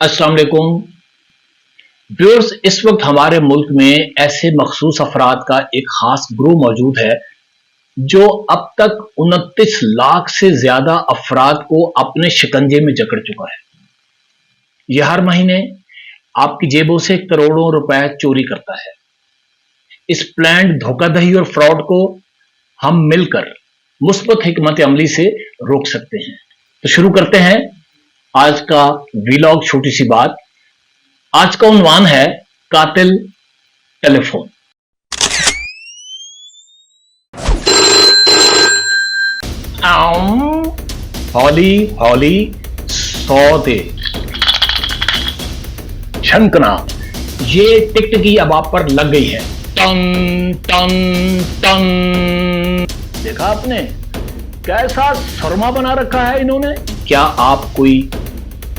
अस्सलाम वालेकुम व्यूअर्स। इस वक्त हमारे मुल्क में ऐसे मखसूस अफराद का एक खास ग्रुप मौजूद है जो अब तक 29 लाख से ज्यादा अफराद को अपने शिकंजे में जकड़ चुका है। यह हर महीने आपकी जेबों से करोड़ों रुपए चोरी करता है। इस प्लान्ड धोखाधड़ी और फ्रॉड को हम मिलकर मुस्बत हिकमत अमली से रोक सकते हैं। तो शुरू करते हैं आज का वीलॉग छोटी सी बात। आज का उन्वान है कातिल टेलीफोन। हौली हौली सौ दे छनकना, ये टिकटकी अब आप पर लग गई है। टन टन टन। देखा आपने कैसा शर्मा बना रखा है इन्होंने। क्या आप कोई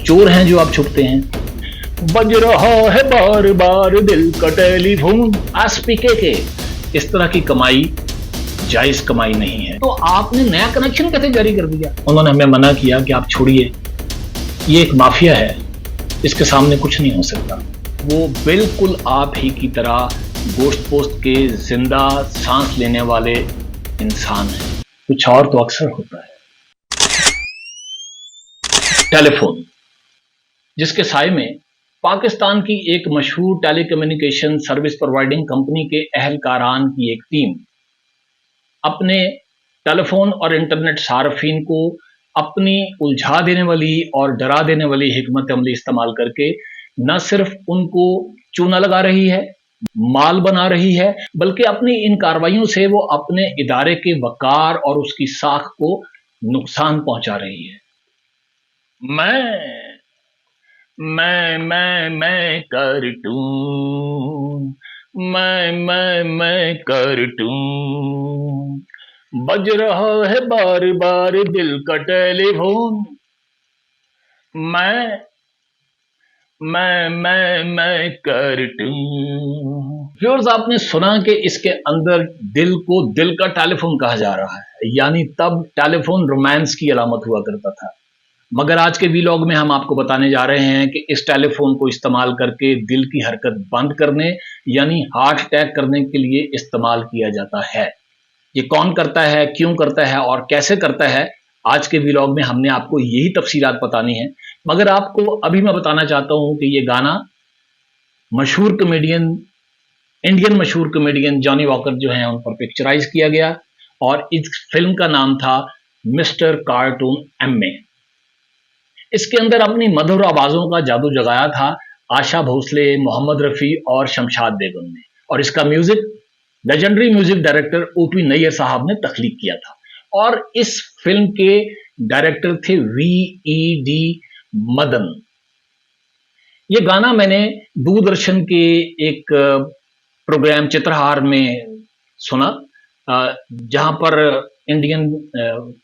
चोर हैं जो आप छुपते हैं? बज रहा है बार बार दिल का टेलीफोन। एसपीके के इस तरह की कमाई जायज कमाई नहीं है। तो आपने नया कनेक्शन कैसे जारी कर दिया? उन्होंने हमें मना किया कि आप छोड़िए, ये एक माफिया है, इसके सामने कुछ नहीं हो सकता। वो बिल्कुल आप ही की तरह गोश्त पोस्ट के जिंदा सांस लेने वाले इंसान है, कुछ और तो अक्सर होता है। टेलीफोन, जिसके साए में पाकिस्तान की एक मशहूर टेलीकम्युनिकेशन सर्विस प्रोवाइडिंग कंपनी के अहलकारान की एक टीम अपने टेलीफोन और इंटरनेट सार्फिन को अपनी उलझा देने वाली और डरा देने वाली हिकमत अमली इस्तेमाल करके न सिर्फ उनको चूना लगा रही है, माल बना रही है, बल्कि अपनी इन कार्रवाइयों से वो अपने इदारे के वकार और उसकी साख को नुकसान पहुंचा रही है। मैं करटून, मैं करटून। बज रहा है बार बार दिल का टेलीफोन। मैं करटून। व्यूअर्स, आपने सुना कि इसके अंदर दिल को दिल का टेलीफोन कहा जा रहा है, यानी तब टेलीफोन रोमांस की अलामत हुआ करता था। मगर आज के वीलॉग में हम आपको बताने जा रहे हैं कि इस टेलीफोन को इस्तेमाल करके दिल की हरकत बंद करने यानी हार्ट अटैक करने के लिए इस्तेमाल किया जाता है। ये कौन करता है, क्यों करता है और कैसे करता है, आज के वीलॉग में हमने आपको यही तफसीलात बतानी है। मगर आपको अभी मैं बताना चाहता हूं कि ये गाना मशहूर कॉमेडियन, इंडियन मशहूर कॉमेडियन जॉनी वॉकर जो हैं उन पर पिक्चराइज किया गया और इस फिल्म का नाम था मिस्टर कार्टून एमए। इसके अंदर अपनी मधुर आवाजों का जादू जगाया था आशा भोसले, मोहम्मद रफी और शमशाद बेगम ने, और इसका music legendary music director OP Nayyar साहब ने तख्लीक किया था। और इस फिल्म के डायरेक्टर थे VED मदन। ये गाना मैंने दूरदर्शन के एक प्रोग्राम चित्रहार में सुना, जहां पर इंडियन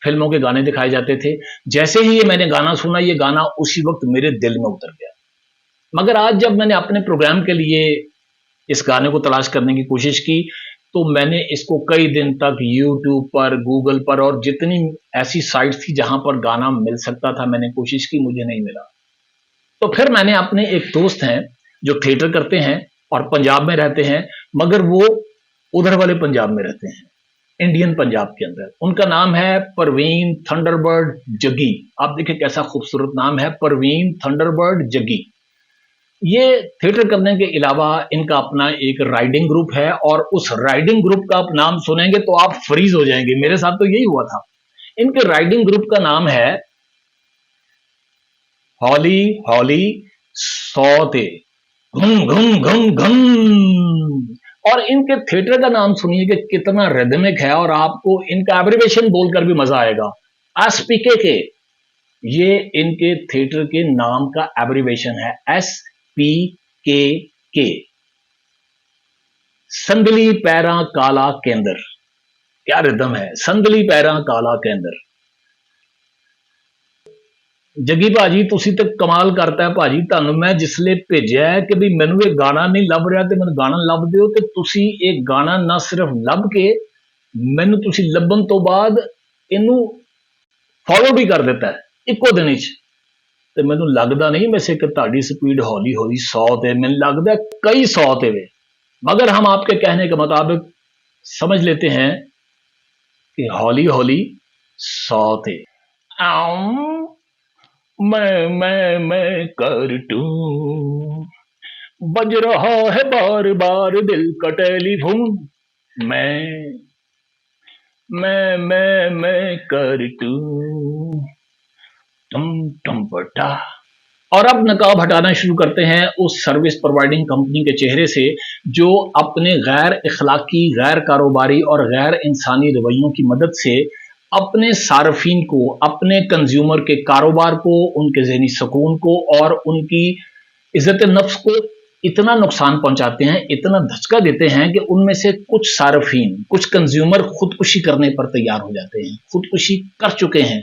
फिल्मों के गाने दिखाए जाते थे। जैसे ही ये मैंने गाना सुना, ये गाना उसी वक्त मेरे दिल में उतर गया। मगर आज जब मैंने अपने प्रोग्राम के लिए इस गाने को तलाश करने की कोशिश की तो मैंने इसको कई दिन तक यूट्यूब पर, गूगल पर और जितनी ऐसी साइट्स थी जहां पर गाना मिल सकता था मैंने कोशिश की, मुझे नहीं मिला। तो फिर मैंने अपने एक दोस्त हैं जो थिएटर करते हैं और पंजाब में रहते हैं, मगर वो उधर वाले पंजाब में रहते हैं, इंडियन पंजाब के अंदर। उनका नाम है परवीन थंडरबर्ड जगी। आप देखिए कैसा खूबसूरत नाम है, परवीन थंडरबर्ड जगी। ये थिएटर करने के अलावा इनका अपना एक राइडिंग ग्रुप है और उस राइडिंग ग्रुप का आप नाम सुनेंगे तो आप फ्रीज हो जाएंगे। मेरे साथ तो यही हुआ था। इनके राइडिंग ग्रुप का नाम है हौली हौली सौ दे घुम घुम घुम घुम। और इनके थिएटर का नाम सुनिए कि कितना रिदमिक है और आपको इनका एब्रिवेशन बोलकर भी मजा आएगा। एसपीके के, ये इनके थिएटर के नाम का एब्रिवेशन है, SPKK, संदली पैरा काला केंद्र। क्या रिदम है, संदली पैरा काला केंद्र। जगी भाजी तुसी तो कमाल करता है भाजी, ਤੁਹਾਨੂੰ मैं जिसले भेजा है कि भी मैनू ये गाना नहीं लभ रहा तो मैनू गाना लभ दिओ, ते तुसी एक गाना ना सिर्फ लभ के मैनू तुसी लभन तो बाद इनू फॉलो भी कर दिता है इको दिन। ਤੇ ਮੈਨੂੰ ਲੱਗਦਾ नहीं वैसे कि ਤੁਹਾਡੀ स्पीड हौली हौली 100 ਤੇ ਮੈਨੂੰ ਲੱਗਦਾ कई 100 ਤੇ ਵੇ मगर हम आपके कहने के मुताबिक समझ लेते हैं कि हौली हौली 100 थे। मैं कर टू बज रहा है बार बार दिल का टेलीफोन। मैं कर टू टम टम पटा। और अब नकाब हटाना शुरू करते हैं उस सर्विस प्रोवाइडिंग कंपनी के चेहरे से जो अपने गैर इखलाकी, गैर कारोबारी और गैर इंसानी रवैयों की मदद से अपने सार्फिन को, अपने कंज्यूमर के कारोबार को, उनके ज़हनी सुकून को और उनकी इज़्ज़त नफ्स को इतना नुकसान पहुंचाते हैं, इतना धचका देते हैं कि उनमें से कुछ सार्फिन, कुछ कंज्यूमर खुदकुशी करने पर तैयार हो जाते हैं, खुदकुशी कर चुके हैं।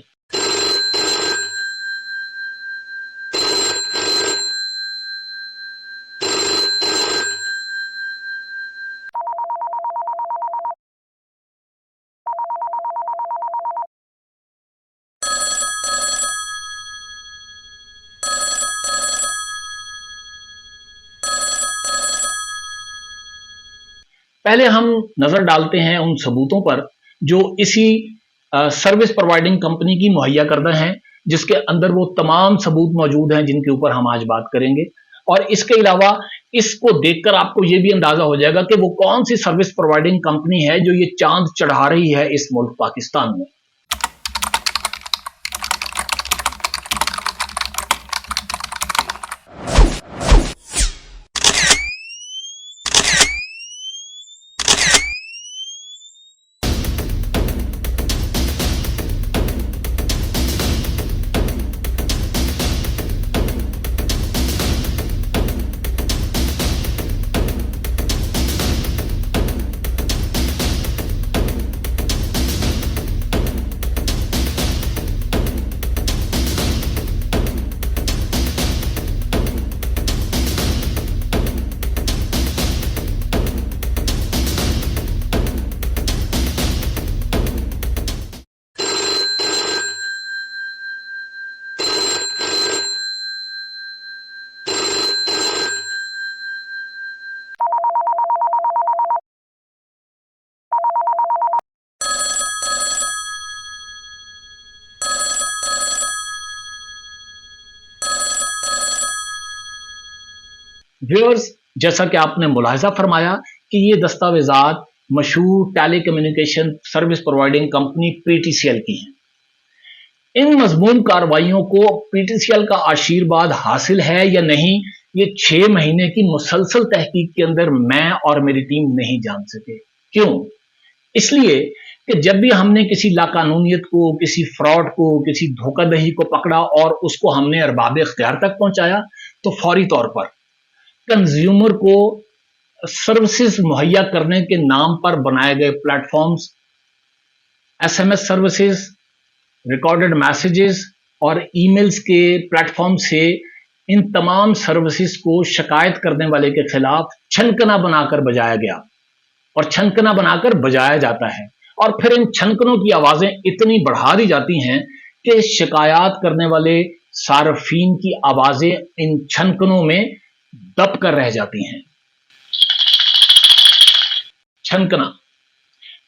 पहले हम नजर डालते हैं उन सबूतों पर जो इसी सर्विस प्रोवाइडिंग कंपनी की मुहैया करदा हैं, जिसके अंदर वो तमाम सबूत मौजूद हैं जिनके ऊपर हम आज बात करेंगे। और इसके अलावा इसको देखकर आपको ये भी अंदाजा हो जाएगा कि वो कौन सी सर्विस प्रोवाइडिंग कंपनी है जो ये चांद चढ़ा रही है इस मुल्क पाकिस्तान में। व्यूअर्स, जैसा कि आपने मुलाहिजा फरमाया कि ये दस्तावेजात मशहूर telecommunication service providing company PTCL की हैं। इन मजमून कार्रवाइयों को पीटीसीएल का आशीर्वाद हासिल है या नहीं, ये 6 महीने की मुसलसल तहकीक के अंदर मैं और मेरी टीम नहीं जान सके। क्यों? इसलिए कि जब भी हमने किसी लाकानूनियत को, किसी फ्रॉड को, किसी धोखाधड़ी को पकड़ा और उसको हमने अरबाब इख्तियार तक पहुंचाया, तो फौरी तौर पर कंज्यूमर को सर्विसेज मुहैया करने के नाम पर बनाए गए platforms, SMS services, recorded messages और ईमेल्स के प्लेटफॉर्म से इन तमाम सर्विसेज को शिकायत करने वाले के खिलाफ छनकना बनाकर बजाया गया और छनकना बनाकर बजाया जाता है। और फिर इन छनकनों की आवाजें इतनी बढ़ा दी जाती हैं कि शिकायत करने वाले सार्फिन की आवाजें इन छनकनों में दब कर रह जाती हैं। छनकना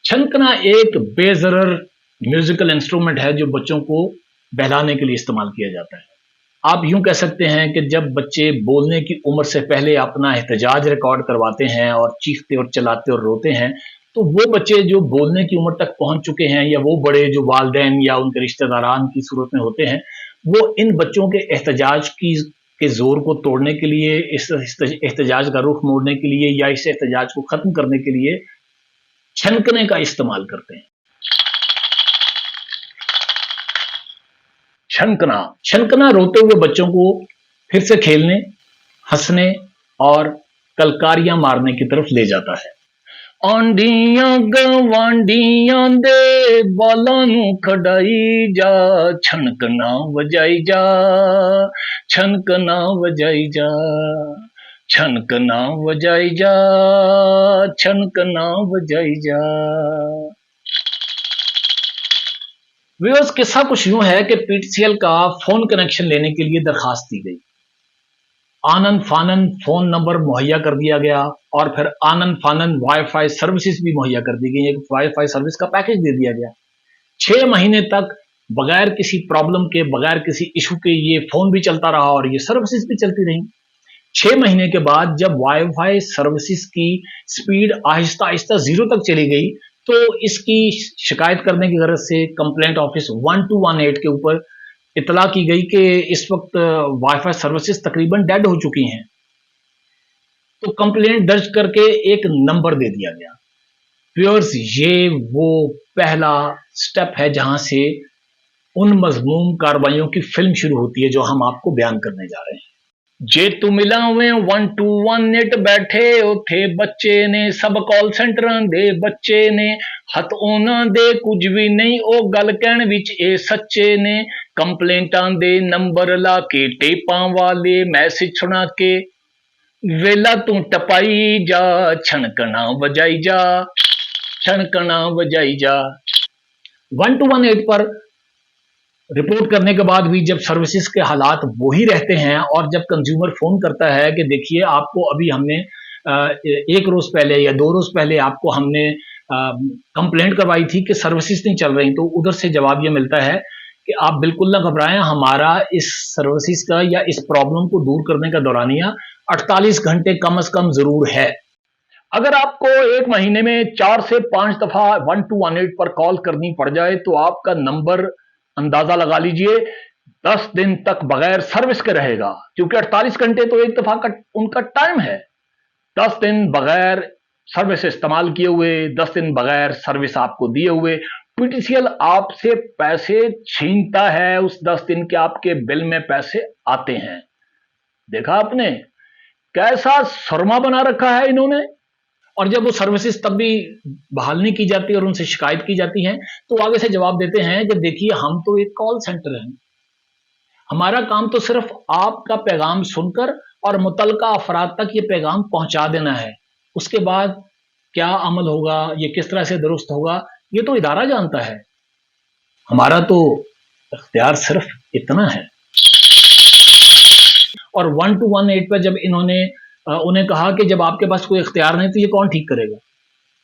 छनकना एक बेजरर म्यूजिकल इंस्ट्रूमेंट है जो बच्चों को बहलाने के लिए इस्तेमाल किया जाता है। आप यूं कह सकते हैं कि जब बच्चे बोलने की उम्र से पहले अपना एहतजाज रिकॉर्ड करवाते हैं और चीखते और चलाते और रोते हैं, तो वो बच्चे जो बोलने की उम्र तक पहुंच चुके हैं या वो बड़े जो वालिदैन या उनके रिश्तेदारान की सूरत में होते हैं, वो इन बच्चों के एहतजाज के जोर को तोड़ने के लिए, इस एहतजाज का रुख मोड़ने के लिए या इस एहतजाज को खत्म करने के लिए छनकने का इस्तेमाल करते हैं। छनकना रोते हुए बच्चों को फिर से खेलने, हंसने और कलकारियां मारने की तरफ ले जाता है। आंडियां गवांडियां दे बालां नू खड़ाई जा, छनकना वजाई जा, छनकना वजाई जा, छनकना वजाई जा, छनकना वजाई जा। व्यूअर्स, किस्सा कुछ यूं है कि पीटीसीएल का फोन कनेक्शन लेने के लिए दरखास्त दी गई। आनन फानन फोन नंबर मुहैया कर दिया गया और फिर आनन फानन वाईफाई सर्विसेज भी मुहैया कर दी गई। एक वाईफाई सर्विस का पैकेज दे दिया गया। 6 महीने तक बगैर किसी प्रॉब्लम के, बगैर किसी इशू के ये फोन भी चलता रहा और ये सर्विसेज भी चलती रही। 6 महीने के बाद जब वाईफाई सर्विसेज की स्पीड आहिस्ता आहिस्ता 0 तक चली गई, तो इसकी शिकायत करने की गरज से कंप्लेंट ऑफिस 1218 के ऊपर इतला की गई कि इस वक्त वाईफाई सर्विसेज तकरीबन डेड हो चुकी हैं। तो कंप्लेंट दर्ज करके एक नंबर दे दिया गया। व्यूअर्स, ये वो पहला स्टेप है जहां से उन मजमूम कार्रवाइयों की फिल्म शुरू होती है जो हम आपको बयान करने जा रहे हैं। जे तू मिलावे 1218 बैठे उथे बच्चे ने, सब कॉल सेंटरां दे बच्चे ने, हथ उन्हां दे कुछ भी नहीं ओ गल कहण विच ए सच्चे ने। कंप्लेंटां दे नंबर ला के टेपां वाले मैसेज सुना के, वेला तू टपाई जा, छणकना वजाई जा, छणकना वजाई जा। 1218 पर रिपोर्ट करने के बाद भी जब सर्विसेज के हालात वही रहते हैं और जब कंज्यूमर फोन करता है कि देखिए आपको अभी हमने एक रोज पहले या 2 रोज पहले आपको हमने कंप्लेंट करवाई थी कि सर्विसेज नहीं चल रही, तो उधर से जवाब ये मिलता है कि आप बिल्कुल ना घबराएं, हमारा इस सर्विसेज का या इस प्रॉब्लम को दूर करने का दौरानिया 48 घंटे कम से कम जरूर है। अगर आपको एक महीने में 4 से 5 दफा 1218 पर कॉल करनी पड़ जाए तो आपका नंबर अंदाजा लगा लीजिए 10 दिन तक बगैर सर्विस के रहेगा, क्योंकि 48 घंटे तो एक दफा का उनका टाइम है। 10 दिन बगैर सर्विस इस्तेमाल किए हुए, 10 दिन बगैर सर्विस आपको दिए हुए पीटीसीएल आपसे पैसे छीनता है। उस 10 दिन के आपके बिल में पैसे आते हैं। देखा आपने कैसा सुरमा बना रखा है इन्होंने। और जब वो सर्विसेज तब भी बहाल नहीं की जाती और उनसे शिकायत की जाती है तो आगे से जवाब देते हैं कि देखिए हम तो एक कॉल सेंटर हैं, हमारा काम तो सिर्फ आपका पैगाम सुनकर और मुतलका अफराद तक ये पैगाम पहुंचा देना है। उसके बाद क्या अमल होगा, ये किस तरह से दुरुस्त होगा, ये तो इदारा जानता है। हमारा तो इख्तियार सिर्फ इतना है। और 1218 पर जब इन्होंने उन्हें कहा कि जब आपके पास कोई इख्तियार नहीं तो ये कौन ठीक करेगा,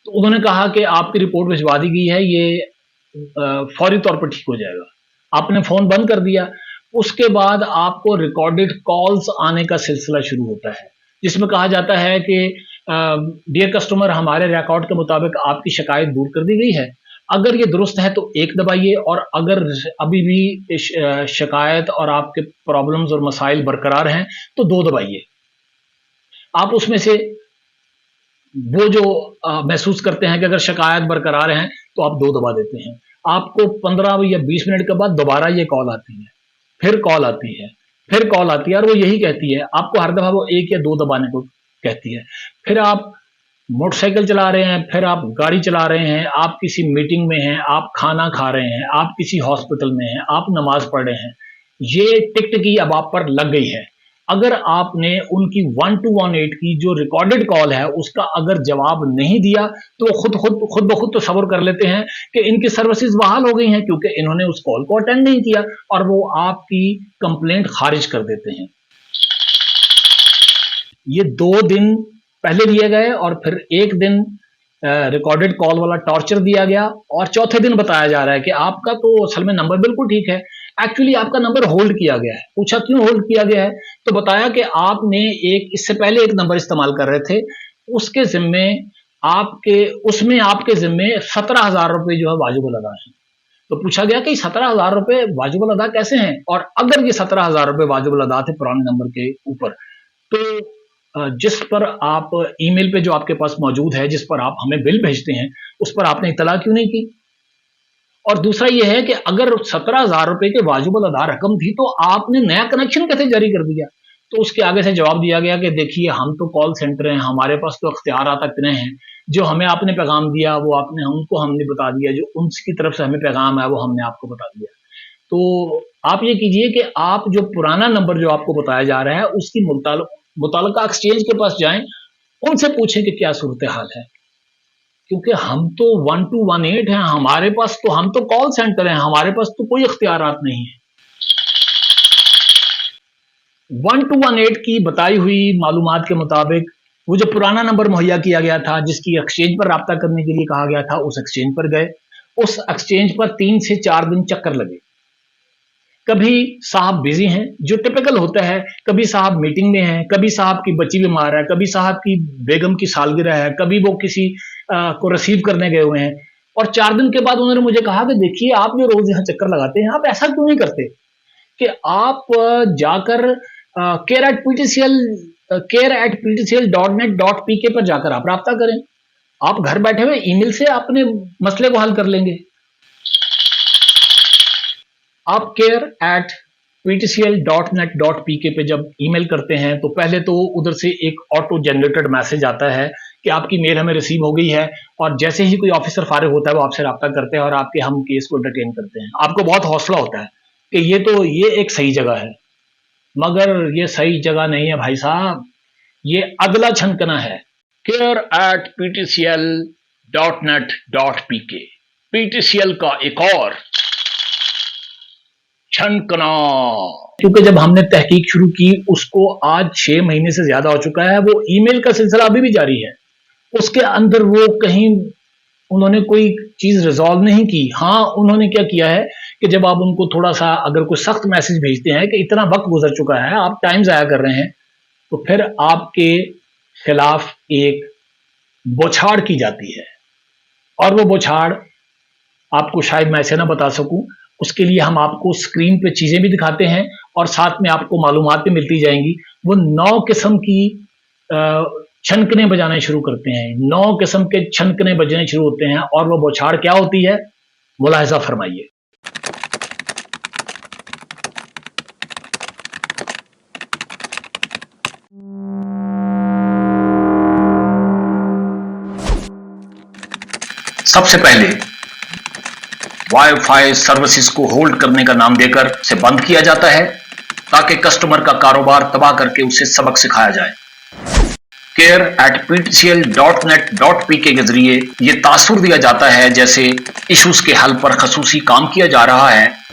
तो उन्होंने कहा कि आपकी रिपोर्ट भिजवा दी गई है, ये फौरी तौर पर ठीक हो जाएगा। आपने फोन बंद कर दिया। उसके बाद आपको रिकॉर्डेड कॉल्स आने का सिलसिला शुरू होता है, जिसमें कहा जाता है कि डियर कस्टमर, हमारे रिकॉर्ड के मुताबिक आपकी शिकायत दूर कर दी गई है। अगर ये दुरुस्त है तो 1 दबाइए, और अगर अभी भी शिकायत और आपके प्रॉब्लम्स और मसाइल बरकरार हैं तो 2 दबाइए। आप उसमें से वो जो महसूस करते हैं कि अगर शिकायत बरकरार है तो आप 2 दबा देते हैं। आपको 15 या 20 मिनट के बाद दोबारा ये कॉल आती है, फिर कॉल आती है, फिर कॉल आती है, और वो यही कहती है आपको हर दफा वो 1 या 2 दबाने को कहती है। फिर आप मोटरसाइकिल चला रहे हैं, फिर आप गाड़ी चला रहे हैं, आप किसी मीटिंग में हैं, आप खाना खा रहे हैं, आप किसी हॉस्पिटल में हैं, आप नमाज पढ़ रहे हैं, ये टिक टिकी अब आप पर लग गई है। अगर आपने उनकी 1218 की जो रिकॉर्डेड कॉल है उसका अगर जवाब नहीं दिया तो खुद ब खुद तो सब्र कर लेते हैं कि इनकी सर्विसेज बहाल हो गई हैं, क्योंकि इन्होंने उस कॉल को अटेंड नहीं किया, और वो आपकी कंप्लेंट खारिज कर देते हैं। ये 2 दिन पहले दिए गए और फिर 1 दिन रिकॉर्डेड कॉल वाला टॉर्चर दिया गया, और चौथे दिन बताया जा रहा है कि आपका तो असल में नंबर बिल्कुल ठीक है, एक्चुअली आपका नंबर होल्ड किया गया है। पूछा क्यों होल्ड किया गया है, तो बताया कि आपने इससे पहले एक नंबर इस्तेमाल कर रहे थे, उसके जिम्मे उसमें आपके जिम्मे 17,000 रुपए जो है वाजिबुल अदा है। तो पूछा गया कि 17,000 रुपए वाजिबुल अदा कैसे हैं, और अगर ये 17,000 रुपए वाजिबुल अदा थे पुराने नंबर के ऊपर, तो जिस पर आप ईमेल पे जो आपके पास मौजूद है, जिस पर आप हमें बिल भेजते हैं, उस पर आपने इतला क्यों नहीं की। और दूसरा यह है कि अगर 17,000 रुपए के वाजिबुल अदा रकम थी तो आपने नया कनेक्शन कैसे जारी कर दिया। तो उसके आगे से जवाब दिया गया कि देखिए हम तो कॉल सेंटर हैं, हमारे पास तो अख्तियारात इतने हैं, जो हमें आपने पैगाम दिया वो हमने बता दिया, जो उनकी तरफ से हमें पैगाम है वो हमने आपको बता दिया। तो आप ये कीजिए कि आप जो पुराना नंबर जो आपको बताया जा रहा है उसकी मुताल्लिका एक्सचेंज के पास जाएं, उनसे पूछें कि क्या सूरत हाल है, क्योंकि हम तो 1218 हैं, हमारे पास तो, हम तो कॉल सेंटर हैं, हमारे पास तो कोई इख्तियारात नहीं है। 1218 की बताई हुई मालूमात के मुताबिक वो जो पुराना नंबर मुहैया किया गया था, जिसकी एक्सचेंज पर राब्ता करने के लिए कहा गया था, उस एक्सचेंज पर गए। उस एक्सचेंज पर 3 से 4 दिन चक्कर लगे। कभी साहब बिजी हैं, जो टिपिकल होता है, कभी साहब मीटिंग में हैं, कभी साहब की बच्ची बीमार है, कभी साहब की बेगम की सालगिरह है, कभी वो किसी को रिसीव करने गए हुए हैं। और 4 दिन के बाद उन्होंने मुझे कहा कि देखिए, आप जो रोज यहाँ चक्कर लगाते हैं, आप ऐसा क्यों नहीं करते कि आप जाकर care@ptcl.net.pk पर जाकर आप राब्ता करें। आप घर बैठे हुए ईमेल से अपने मसले को हल कर लेंगे। आप care@ptcl.net.pk पे जब ईमेल करते हैं तो पहले तो उधर से एक ऑटो जनरेटेड मैसेज आता है कि आपकी मेल हमें रिसीव हो गई है, और जैसे ही कोई ऑफिसर फारिग होता है वो आपसे राब्ता करते हैं और आपके हम केस को एंटरटेन करते हैं। आपको बहुत हौसला होता है कि ये एक सही जगह है, मगर ये सही जगह नहीं है भाई साहब, ये अगला छनकना है। care@ptcl.net.pk पीटीसीएल का एक और छनकना। क्योंकि जब हमने तहकीक शुरू की, उसको आज 6 महीने से ज्यादा हो चुका है, वो ईमेल का सिलसिला अभी भी जारी है। उसके अंदर वो कहीं उन्होंने कोई चीज रिजॉल्व नहीं की। हाँ, उन्होंने क्या किया है कि जब आप उनको थोड़ा सा अगर कोई सख्त मैसेज भेजते हैं कि इतना वक्त गुजर चुका है, आप टाइम जाया कर रहे हैं, तो फिर आपके खिलाफ एक बौछाड़ की जाती है। और वो बौछाड़ आपको शायद मैं ऐसे ना बता सकूं, उसके लिए हम आपको स्क्रीन पे चीजें भी दिखाते हैं और साथ में आपको मालूमात भी मिलती जाएंगी। वो 9 किस्म की छनकने बजाने शुरू करते हैं, 9 किस्म के छनकने बजने शुरू होते हैं। और वो बौछाड़ क्या होती है, मुलाहिजा फरमाइए। सबसे पहले वाईफाई सर्विसेज को होल्ड करने का नाम देकर उसे बंद किया जाता है ताकि कस्टमर का कारोबार तबाह करके उसे सबक सिखाया जाए। care@ptcl.net.pk के जरिए यह तासुर दिया जाता है जैसे इश्यूज के हल पर खसूसी काम किया जा रहा है।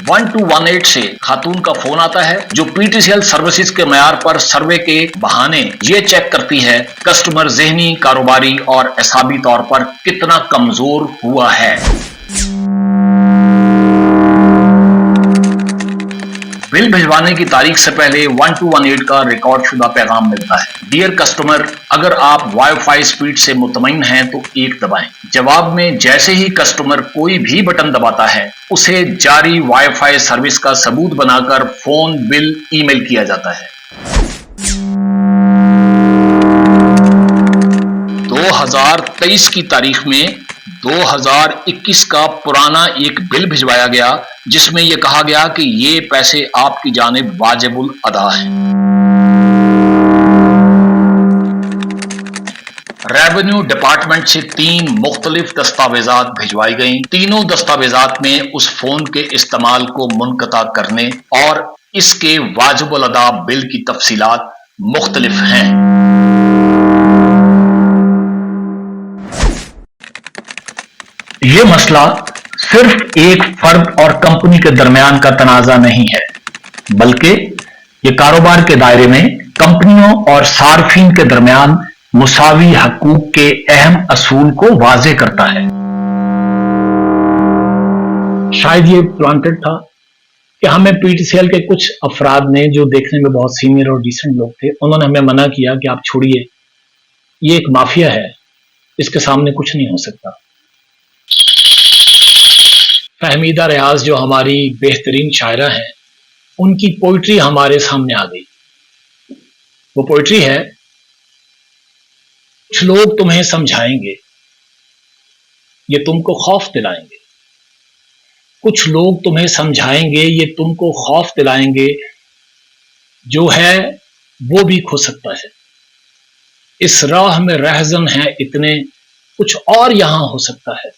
1218 से खातून का फोन आता है जो पीटीसीएल सर्विसेज के मयार पर सर्वे के बहाने ये चेक करती है कस्टमर ज़हनी, कारोबारी और एसाबी तौर पर कितना कमजोर हुआ है। बिल भिजवाने की तारीख से पहले 1218 का रिकॉर्ड शुदा पैगाम मिलता है, डियर कस्टमर, अगर आप वाईफाई स्पीड से मुतमईन हैं तो 1 दबाएं। जवाब में जैसे ही कस्टमर कोई भी बटन दबाता है, उसे जारी वाईफाई सर्विस का सबूत बनाकर फोन बिल ईमेल किया जाता है। 2023 की तारीख में 2021 का पुराना एक बिल भिजवाया गया जिसमें यह कहा गया कि ये पैसे आपकी जानिब वाजिबुल अदा है। रेवेन्यू डिपार्टमेंट से 3 मुख्तलिफ दस्तावेजात भिजवाई गईं। तीनों दस्तावेजात में उस फोन के इस्तेमाल को मुनक़ता करने और इसके वाजिबुल अदा बिल की तफसीलात मुख्तलिफ हैं। ये मसला सिर्फ एक फर्द और कंपनी के दरमियान का तनाज़ा नहीं है, बल्कि ये कारोबार के दायरे में कंपनियों और सार्फिन के दरमियान मुसावी हकूक के अहम असूल को वाज़े करता है। शायद ये प्लांटेड था कि हमें पीटीसीएल के कुछ अफराद ने, जो देखने में बहुत सीनियर और डिसेंट लोग थे, उन्होंने हमें मना किया कि आप छोड़िए, ये एक माफिया है, इसके सामने कुछ नहीं हो सकता। फहमीदा रियाज जो हमारी बेहतरीन शायरा हैं, उनकी पोइट्री हमारे सामने आ गई। वो पोइट्री है, कुछ लोग तुम्हें समझाएंगे, ये तुमको खौफ दिलाएंगे। कुछ लोग तुम्हें समझाएंगे, ये तुमको खौफ दिलाएंगे। जो है वो भी खो सकता है। इस राह में रहज़न है इतने, कुछ और यहां हो सकता है।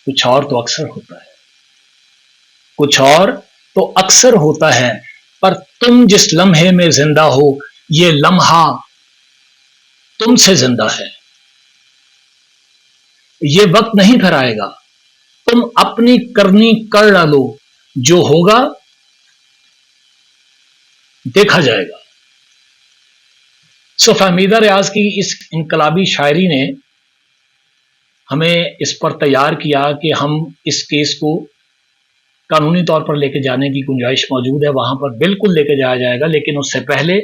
कुछ और तो अक्सर होता है, कुछ और तो अक्सर होता है, पर तुम जिस लम्हे में जिंदा हो, ये लम्हा تم سے زندہ ہے. یہ وقت نہیں پھر آئے گا. تم اپنی کرنی کر ڈالو, جو ہوگا دیکھا جائے گا. فہمیدہ ریاض کی اس انقلابی شاعری نے ہمیں اس پر تیار کیا کہ ہم اس کیس کو قانونی طور پر لے کے جانے کی گنجائش موجود ہے, وہاں پر بالکل لے کے جایا جائے گا, لیکن اس سے پہلے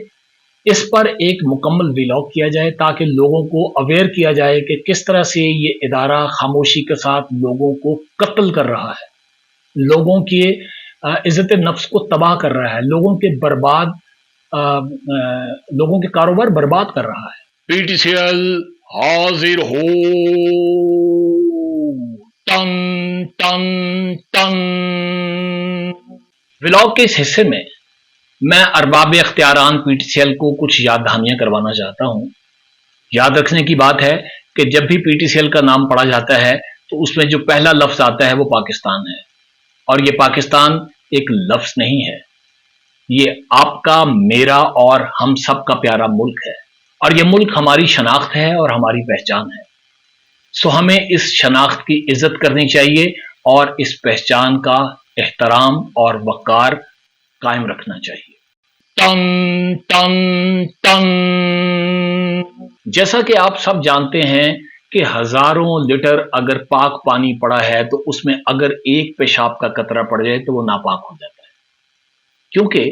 اس پر ایک مکمل ویلاگ کیا جائے تاکہ لوگوں کو اویئر کیا جائے کہ کس طرح سے یہ ادارہ خاموشی کے ساتھ لوگوں کو قتل کر رہا ہے, لوگوں کی عزت نفس کو تباہ کر رہا ہے, لوگوں کے کاروبار برباد کر رہا ہے. پی ٹی سی ایل حاضر ہو. ٹن ٹن ٹن. ولاگ کے اس حصے میں ارباب اختیاران پی ٹی سی ایل کو کچھ یاد دہانیاں کروانا چاہتا ہوں. یاد رکھنے کی بات ہے کہ جب بھی پی ٹی سی ایل کا نام پڑھا جاتا ہے تو اس میں جو پہلا لفظ آتا ہے وہ پاکستان ہے, اور یہ پاکستان ایک لفظ نہیں ہے, یہ آپ کا, میرا اور ہم سب کا پیارا ملک ہے, اور یہ ملک ہماری شناخت ہے اور ہماری پہچان ہے. ہمیں اس شناخت کی عزت کرنی چاہیے اور اس پہچان کا احترام اور وقار قائم رکھنا چاہیے. ٹن ٹن ٹن. جیسا کہ آپ سب جانتے ہیں کہ ہزاروں لیٹر اگر پاک پانی پڑا ہے تو اس میں اگر ایک پیشاب کا قطرہ پڑ جائے تو وہ ناپاک ہو جاتا ہے, کیونکہ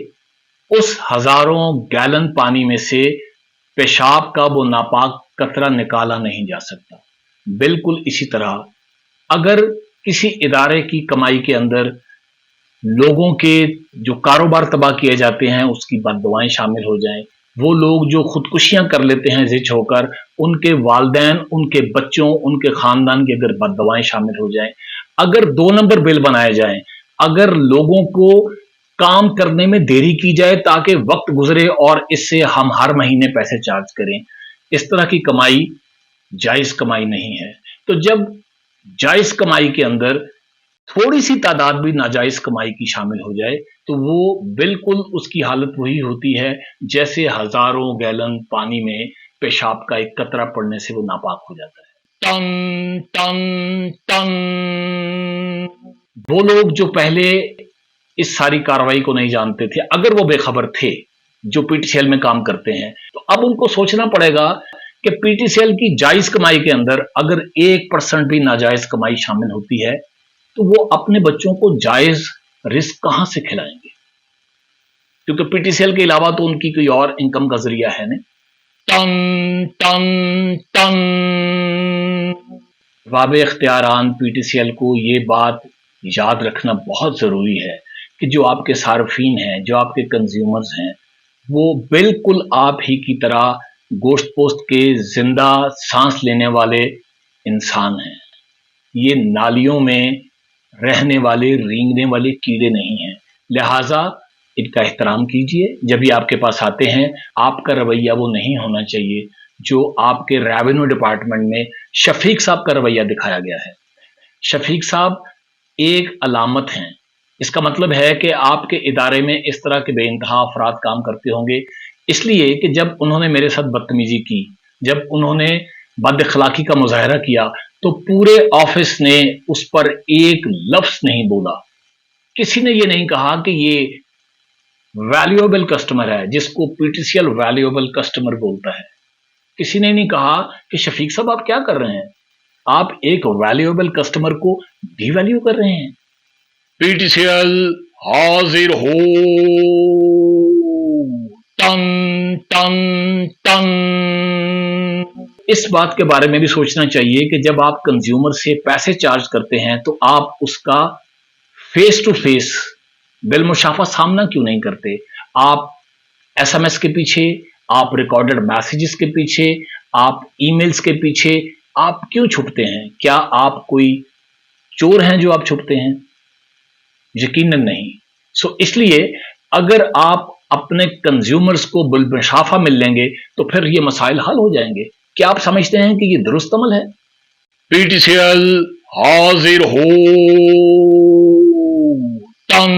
اس ہزاروں گیلن پانی میں سے پیشاب کا وہ ناپاک قطرہ نکالا نہیں جا سکتا. بالکل اسی طرح اگر کسی ادارے کی کمائی کے اندر لوگوں کے جو کاروبار تباہ کیے جاتے ہیں اس کی بد دعائیں شامل ہو جائیں, وہ لوگ جو خودکشیاں کر لیتے ہیں زچ ہو کر, ان کے والدین, ان کے بچوں, ان کے خاندان کی اگر بد دعائیں شامل ہو جائیں, اگر 2 نمبر بل بنائے جائیں, اگر لوگوں کو کام کرنے میں دیری کی جائے تاکہ وقت گزرے اور اس سے ہم ہر مہینے پیسے چارج کریں, اس طرح کی کمائی جائز کمائی نہیں ہے. تو جب جائز کمائی کے اندر تھوڑی سی تعداد بھی ناجائز کمائی کی شامل ہو جائے تو وہ بالکل اس کی حالت وہی ہوتی ہے جیسے ہزاروں گیلن پانی میں پیشاب کا ایک قطرہ پڑنے سے وہ ناپاک ہو جاتا ہے. ٹن ٹن ٹن. وہ لوگ جو پہلے اس ساری کاروائی کو نہیں جانتے تھے, اگر وہ بے خبر تھے, جو پی ٹی سی ایل میں کام کرتے ہیں, تو اب ان کو سوچنا پڑے گا کہ پی ٹی سی ایل کی جائز کمائی کے اندر اگر 1% بھی ناجائز کمائی شامل ہوتی ہے تو وہ اپنے بچوں کو جائز رزق کہاں سے کھلائیں گے, کیونکہ پی ٹی سی ایل کے علاوہ تو ان کی کوئی اور انکم کا ذریعہ ہے نہیں. ٹن ٹن ٹن. ارباب اختیاران پی ٹی سی ایل کو یہ بات یاد رکھنا بہت ضروری ہے کہ جو آپ کے صارفین ہیں, جو آپ کے کنزیومرز ہیں, وہ بالکل آپ ہی کی طرح گوشت پوست کے زندہ سانس لینے والے انسان ہیں. یہ نالیوں میں رہنے والے, رینگنے والے کیڑے نہیں ہیں, لہٰذا ان کا احترام کیجیے. جب بھی آپ کے پاس آتے ہیں آپ کا رویہ وہ نہیں ہونا چاہیے جو آپ کے ریونیو ڈپارٹمنٹ میں شفیق صاحب کا رویہ دکھایا گیا ہے. شفیق صاحب ایک علامت ہیں, اس کا مطلب ہے کہ آپ کے ادارے میں اس طرح کے بے انتہا افراد کام کرتے ہوں گے, اس لیے کہ جب انہوں نے میرے ساتھ بدتمیزی کی, جب انہوں نے بد اخلاقی کا مظاہرہ کیا تو پورے آفس نے اس پر ایک لفظ نہیں بولا. کسی نے یہ نہیں کہا کہ یہ ویلیویبل کسٹمر ہے جس کو P T C L valuable customer بولتا ہے. کسی نے نہیں کہا کہ شفیق صاحب آپ کیا کر رہے ہیں, آپ ایک ویلیویبل کسٹمر کو ڈی ویلیو کر رہے ہیں. پی ٹی سی ایل حاضر ہو. ٹن ٹن ٹن. اس بات کے بارے میں بھی سوچنا چاہیے کہ جب آپ کنزیومر سے پیسے چارج کرتے ہیں تو آپ اس کا فیس ٹو فیس بالمشافہ سامنا کیوں نہیں کرتے. آپ ایس ایم ایس کے پیچھے, آپ ریکارڈڈ میسیجز کے پیچھے, آپ ای میلز کے پیچھے آپ کیوں چھپتے ہیں؟ کیا آپ کوئی چور ہیں جو آپ چھپتے ہیں؟ یقیناً نہیں. اس لیے اگر آپ اپنے کنزیومرز کو بالمشافہ مل لیں گے تو پھر یہ مسائل حل ہو جائیں گے. کیا آپ سمجھتے ہیں کہ یہ درست عمل ہے؟ پی ٹی سی ایل حاضر ہو. ٹن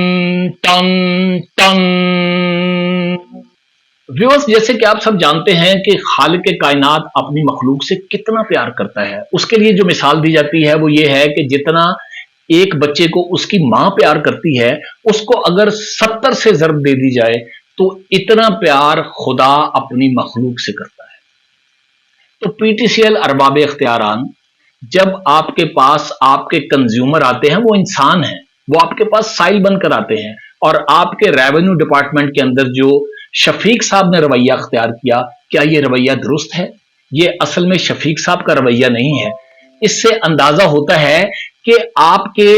ٹن ٹن. व्यूअर्स, जैसे कि आप सब जानते हैं कि खालिक कायनात अपनी मखलूक से कितना प्यार करता है। उसके लिए जो मिसाल दी जाती है वो ये है कि जितना एक बच्चे को उसकी मां प्यार करती है, उसको अगर 70 से ज़रब दे दी जाए तो इतना प्यार खुदा अपनी मखलूक से करता है। तो पीटीसीएल अरबाब इख्तियारान, जब आपके पास आपके कंज्यूमर आते हैं, वो इंसान हैं, वो आपके पास साइल बनकर आते हैं, और आपके रेवेन्यू डिपार्टमेंट के अंदर जो शफीक साहब ने रवैया अख्तियार किया, क्या ये रवैया दुरुस्त है? ये असल में शफीक साहब का रवैया नहीं है। इससे अंदाजा होता है कि आपके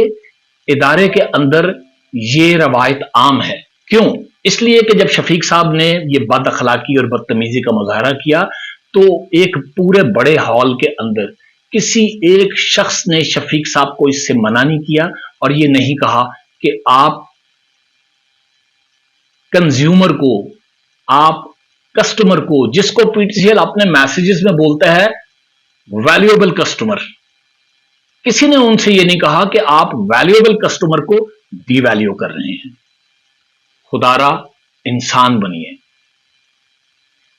इदारे के अंदर ये रवायत आम है। क्यों? इसलिए कि जब शफीक साहब ने ये बद अखलाकी और बदतमीजी का मुजाहरा किया तो एक पूरे बड़े हॉल के अंदर किसी एक शख्स ने शफीक साहब को इससे मना नहीं किया और ये नहीं कहा कि आप कंज्यूमर को, आप कस्टमर को, जिसको पीटीसीएल अपने मैसेजेस में बोलता है वैल्यूएबल कस्टमर, किसी ने उनसे यह नहीं कहा कि आप वैल्यूएबल कस्टमर को डीवैल्यू कर रहे हैं। खुदारा इंसान बनिए।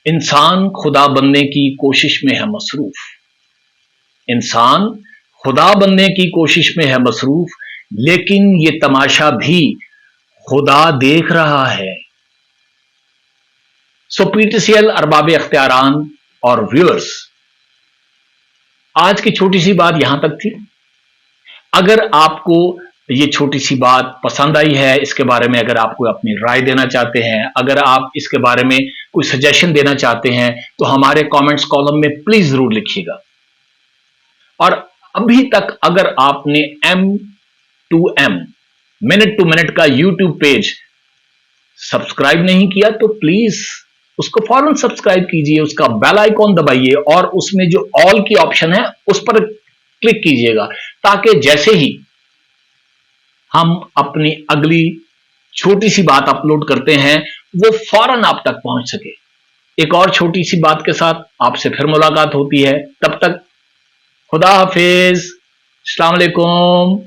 इंसान खुदा बनने की कोशिश में है मसरूफ। इंसान खुदा बनने की कोशिश में है मसरूफ, लेकिन यह तमाशा भी खुदा देख रहा है। सो पीटीसीएल अरबाब इख्तियारान और व्यूअर्स, आज की छोटी सी बात यहां तक थी। अगर आपको ये छोटी सी बात पसंद आई है, इसके बारे में अगर आप कोई अपनी राय देना चाहते हैं, अगर आप इसके बारे में कोई सजेशन देना चाहते हैं, तो हमारे कमेंट्स कॉलम में प्लीज जरूर लिखिएगा। और अभी तक अगर आपने M2M मिनट टू मिनट का यूट्यूब पेज सब्सक्राइब नहीं किया तो प्लीज उसको फौरन सब्सक्राइब कीजिए, उसका बेल आइकॉन दबाइए और उसमें जो ऑल की ऑप्शन है उस पर क्लिक कीजिएगा, ताकि जैसे ही हम अपनी अगली छोटी सी बात अपलोड करते हैं वो फौरन आप तक पहुंच सके। एक और छोटी सी बात के साथ आपसे फिर मुलाकात होती है। तब तक खुदा हाफिज, अस्सलाम वालेकुम।